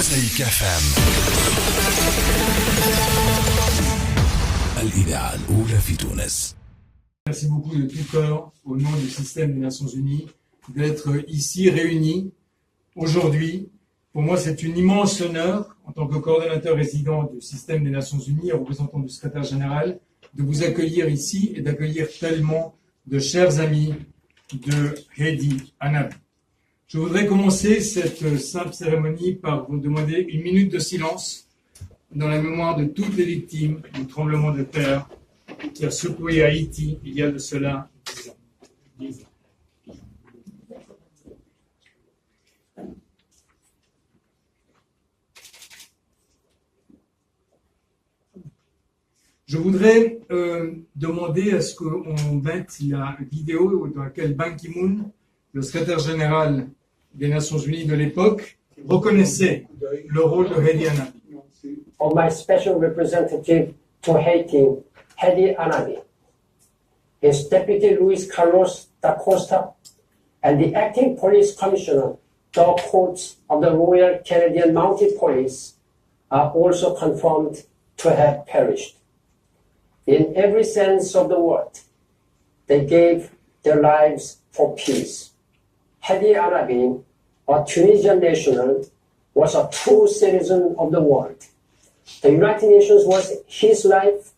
مزيك FM الإذاعة الأولى في تونس. Merci beaucoup de tout cœur, au nom du système des Nations Unies, d'être ici réunis aujourd'hui. Pour moi, c'est une immense honneur, en tant que coordonnateur résident du système des Nations Unies et représentant du secrétaire général, de vous accueillir ici et d'accueillir tellement de chers amis de Hedi Anabi. Je voudrais commencer cette simple cérémonie par vous demander une minute de silence dans la mémoire de toutes les victimes du tremblement de terre qui a secoué Haïti il y a de cela 10 ans. Je voudrais demander à ce qu'on mette la vidéo dans laquelle Ban Ki-moon, le secrétaire général des Nations Unies de l'époque, reconnaissait le rôle de Hedi Anabi. Of my special representative to Haiti, Hedi Anabi, his deputy Luis Carlos da Costa, and the acting police commissioner, Doug Coates of the Royal Canadian Mounted Police, are also confirmed to have perished. In every sense of the word, they gave their lives for peace. Hedi Anabi, a Tunisian national, was a true citizen of the world. The United Nations was his life,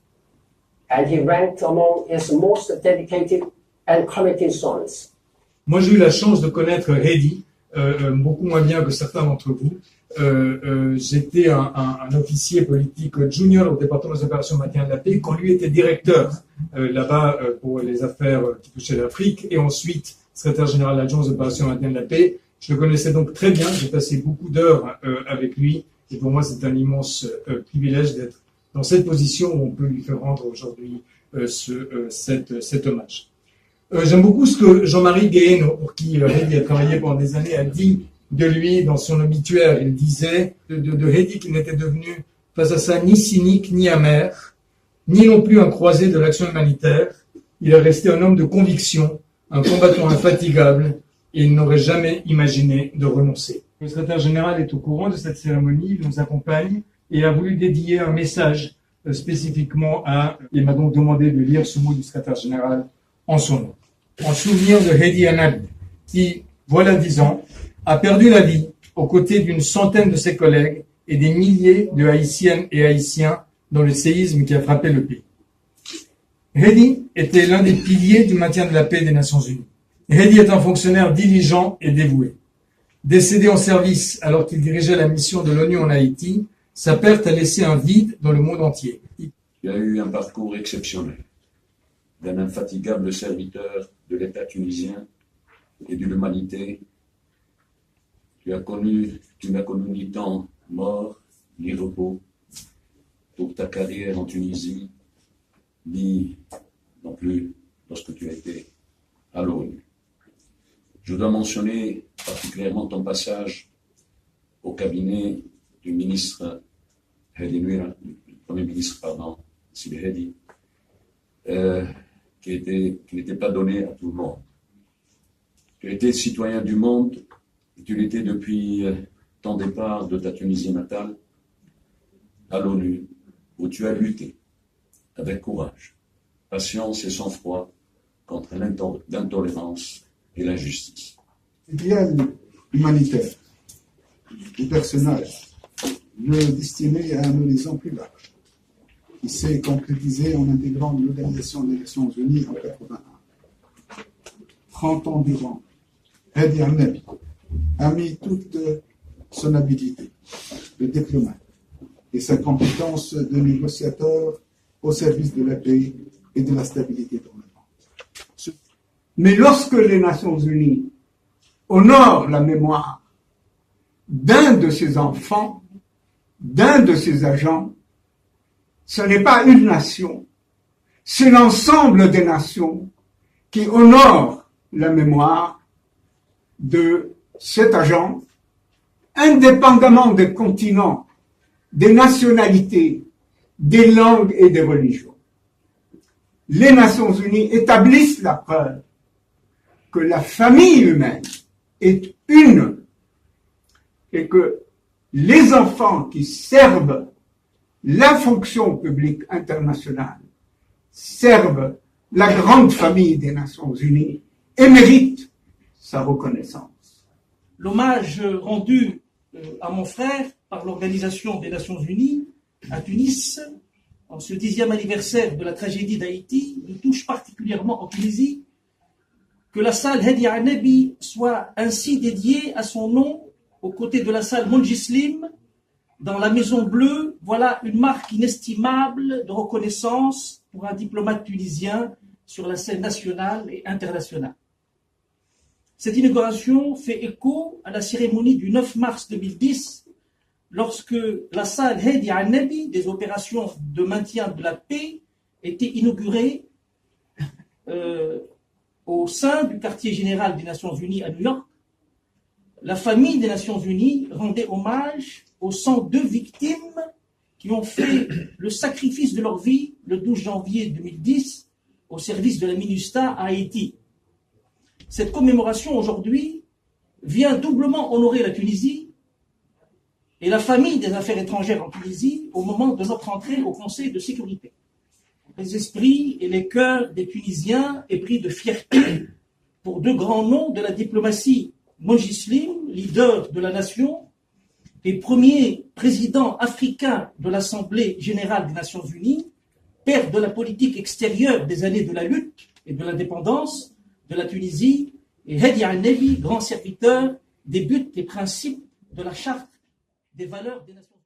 and he ranked among its most dedicated and committed sons. Moi, j'ai eu la chance de connaître Hedi, beaucoup moins bien que certains d'entre vous. J'étais un officier politique junior au département des opérations de maintien de la paix quand lui était directeur là-bas pour les affaires qui touchaient l'Afrique et ensuite secrétaire général adjoint aux opérations de maintien de la paix. Je le connaissais donc très bien, j'ai passé beaucoup d'heures avec lui et pour moi c'est un immense privilège d'être dans cette position où on peut lui faire rendre aujourd'hui cet hommage. J'aime beaucoup ce que Jean-Marie Guéhenno, pour qui Hedi a travaillé pendant des années, a dit de lui dans son obituaire. Il disait de Hedi qu'il n'était devenu face à ça ni cynique ni amer, ni non plus un croisé de l'action humanitaire. Il est resté un homme de conviction, un combattant infatigable, et il n'aurait jamais imaginé de renoncer. Le secrétaire général est au courant de cette cérémonie, il nous accompagne et a voulu dédier un message spécifiquement il m'a donc demandé de lire ce mot du secrétaire général en son nom. En souvenir de Hedi Anabi, qui, voilà 10 ans, a perdu la vie aux côtés d'une centaine de ses collègues et des milliers de Haïtiennes et Haïtiens dans le séisme qui a frappé le pays. Hedi était l'un des piliers du maintien de la paix des Nations Unies. Hedi est un fonctionnaire diligent et dévoué. Décédé en service alors qu'il dirigeait la mission de l'ONU en Haïti, sa perte a laissé un vide dans le monde entier. Tu as eu un parcours exceptionnel, d'un infatigable serviteur de l'État tunisien et de l'humanité. Tu n'as connu ni temps mort, ni repos pour ta carrière en Tunisie, ni non plus lorsque tu as été à l'ONU. Je dois mentionner particulièrement ton passage au cabinet du ministre Hedi Nouira, du Premier ministre, Sidi Hedi, qui n'était pas donné à tout le monde. Tu étais citoyen du monde, et tu l'étais depuis ton départ de ta Tunisie natale à l'ONU, où tu as lutté avec courage, patience et sang-froid contre l'intolérance et l'injustice. L'idéal humanitaire du personnage le destiné à un horizon plus large, qui s'est concrétisé en intégrant l'Organisation des Nations Unies en 1981. 30 ans durant, Hedi Anabi a mis toute son habilité de diplomate et sa compétence de négociateur au service de la paix et de la stabilité dans le monde. Mais lorsque les Nations Unies honorent la mémoire d'un de ses enfants, d'un de ses agents, ce n'est pas une nation, c'est l'ensemble des nations qui honorent la mémoire de cet agent, indépendamment des continents, des nationalités, des langues et des religions. Les Nations Unies établissent la preuve que la famille humaine est une et que les enfants qui servent la fonction publique internationale, servent la grande famille des Nations Unies et méritent sa reconnaissance. L'hommage rendu à mon frère par l'Organisation des Nations Unies à Tunis, en ce 10e anniversaire de la tragédie d'Haïti, nous touche particulièrement en Tunisie. Que la salle Hedi Arnebi soit ainsi dédiée à son nom, aux côtés de la salle Montjislim, dans la Maison Bleue, voilà une marque inestimable de reconnaissance pour un diplomate tunisien sur la scène nationale et internationale. Cette inauguration fait écho à la cérémonie du 9 mars 2010, lorsque la salle Hedi Arnebi des opérations de maintien de la paix était inaugurée au sein du quartier général des Nations Unies à New York. La famille des Nations Unies rendait hommage aux 102 victimes qui ont fait le sacrifice de leur vie le 12 janvier 2010 au service de la MINUSTAH à Haïti. Cette commémoration aujourd'hui vient doublement honorer la Tunisie et la famille des affaires étrangères en Tunisie au moment de notre entrée au Conseil de sécurité. Les esprits et les cœurs des Tunisiens épris de fierté pour deux grands noms de la diplomatie, Montjislim, leader de la nation, et premier président africain de l'Assemblée générale des Nations Unies, père de la politique extérieure des années de la lutte et de l'indépendance de la Tunisie, et Hedi Arnebi, grand serviteur des buts et principes de la Charte des valeurs des Nations Unies.